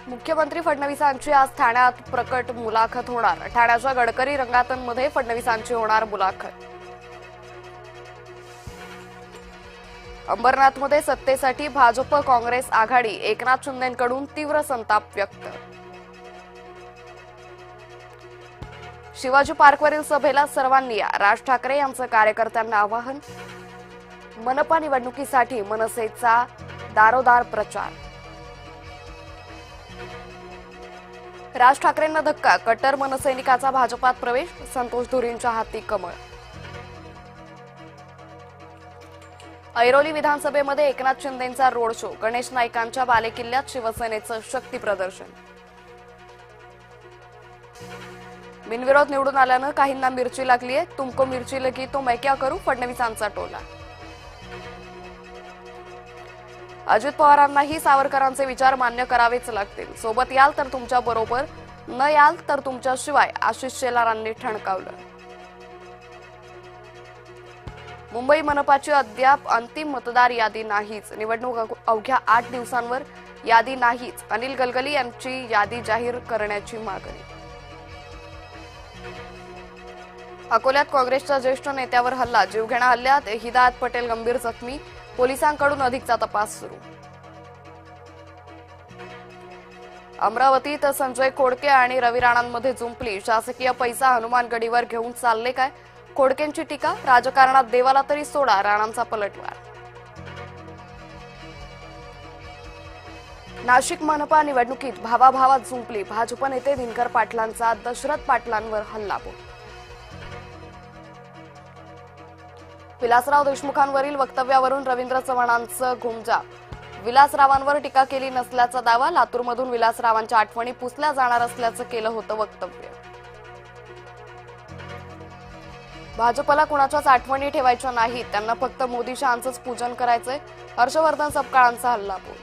मुख्यमंत्री फडणवीसांची आज ठाण्यात प्रकट मुलाखत होणार। ठाण्याच्या गडकरी रंगातनमध्ये फडणवीसांची होणार मुलाखत। अंबरनाथमध्ये सत्तेसाठी भाजप काँग्रेस आघाडी, एकनाथ शिंदेंकडून तीव्र संताप व्यक्त। शिवाजी पार्कवरील सभेला सर्वांनी या, राज ठाकरे यांचं कार्यकर्त्यांना आवाहन। मनपा निवडणुकीसाठी मनसेचा दारोदार प्रचार। राज ठाकरेंना धक्का, कट्टर मनसैनिकाचा भाजपात प्रवेश, संतोष धुरींच्या हाती कमळ। ऐरोली विधानसभेमध्ये एकनाथ शिंदेंचा रोड शो, गणेश नाईकांच्या बालेकिल्ल्यात शिवसेनेचं शक्ती प्रदर्शन। बिनविरोध निवडून आल्यानं काहींना मिरची लागलीये, तुमको मिरची लगी तो मैं क्या करू, फडणवीसांचा टोला। अजित पवारांनाही सावरकरांचे विचार मान्य करावेच लागतील, सोबत याल तर तुमच्या बरोबर, न याल तर तुमच्याशिवाय, आशिष शेलारांनी ठणकावलं। मुंबई मनपाची अद्याप अंतिम मतदार यादी नाहीच, निवडणूक अवघ्या 8 दिवसांवर यादी नाहीच, अनिल गलगली यांची यादी जाहीर करण्याची मागणी। अकोल्यात काँग्रेसच्या ज्येष्ठ नेत्यावर हल्ला, जीवघेणा हल्ल्यात हिदायत पटेल गंभीर जखमी, पोलिसांकडून अधिकचा तपास सुरू। अमरावतीत संजय खोडके आणि रवी राणांमध्ये जुंपली, शासकीय पैसा हनुमानगडीवर घेऊन चालले काय, खोडकेंची टीका, राजकारणात देवाला तरी सोडा, राणांचा पलटवार। नाशिक मनपा निवडणुकीत भावाभावात जुंपली, भाजप नेते दिनकर पाटलांचा दशरथ पाटलांवर हल्लाबोल। विलासराव देशमुखांवरील वक्तव्यावरून रवींद्र चव्हाणांचं घुमजाव, विलासरावांवर टीका केली नसल्याचा दावा, लातूरमधून विलासरावांच्या आठवणी पुसल्या जाणार असल्याचं केलं होतं वक्तव्य। भाजपला कुणाच्याच आठवणी ठेवायच्या नाहीत, त्यांना फक्त मोदी शहांचंच पूजन करायचंय, हर्षवर्धन सपकाळांचा हल्लाबोल।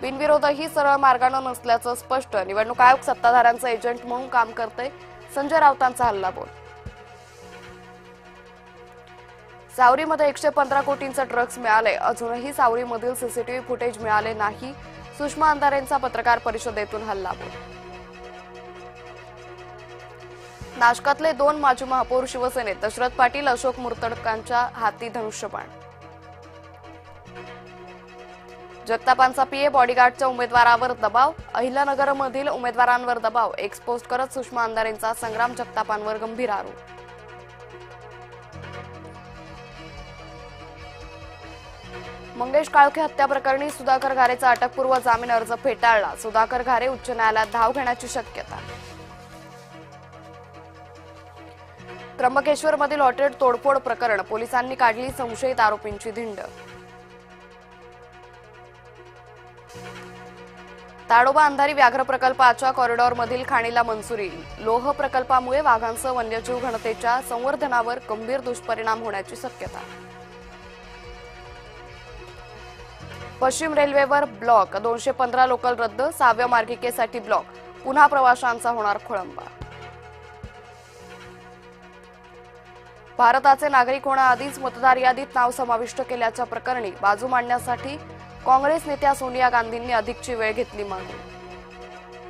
बिनविरोधही सरळ मार्गानं नसल्याचं स्पष्ट, निवडणूक आयोग सत्ताधाऱ्यांचं एजंट म्हणून काम करतंय, संजय राऊतांचा हल्लाबोल। सावरीमध्ये 115 कोटींचे ड्रग्ज मिळाले, अजूनही सावरीमधील सीसीटीव्ही फुटेज मिळाले नाही, सुषमा अंधारेंचा पत्रकार परिषदेतून हल्लाबोल। नाशकातले 2 माजी महापौर शिवसेनेत, दशरथ पाटील, अशोक मुर्तडकांच्या हाती धनुष्यबाण। जगतापांचा पीए, बॉडीगार्डच्या उमेदवारावर दबाव, अहिल्यानगरमधील उमेदवारांवर दबाव, एक्सपोज करत सुषमा अंधारेंचा संग्राम जगतापांवर गंभीर आरोप। मंगेश काळोखे हत्या प्रकरणी सुधाकर घारेचा अटकपूर्व जामीन अर्ज फेटाळला, सुधाकर घारे उच्च न्यायालयात धाव घेण्याची शक्यता। त्र्यंबकेश्वरमधील हॉटेल तोडफोड प्रकरण, पोलिसांनी काढली संशयित आरोपींची धिंड। ताडोबा अंधारी व्याघ्र प्रकल्पाच्या कॉरिडॉरमधील खाणीला मंजुरी, लोह प्रकल्पामुळे वाघांसह वन्यजीव घनतेच्या संवर्धनावर गंभीर दुष्परिणाम होण्याची शक्यता। पश्चिम रेल्वेवर ब्लॉक, 215 लोकल रद्द, 6व्या मार्गिकेसाठी ब्लॉक, पुन्हा प्रवाशांचा होणार खोळंबा। भारताचे नागरिक होण्याआधीच मतदार यादीत नाव समाविष्ट केल्याच्या प्रकरणी बाजू मांडण्यासाठी काँग्रेस नेत्या सोनिया गांधींनी अधिकची वेळ घेतली मागून।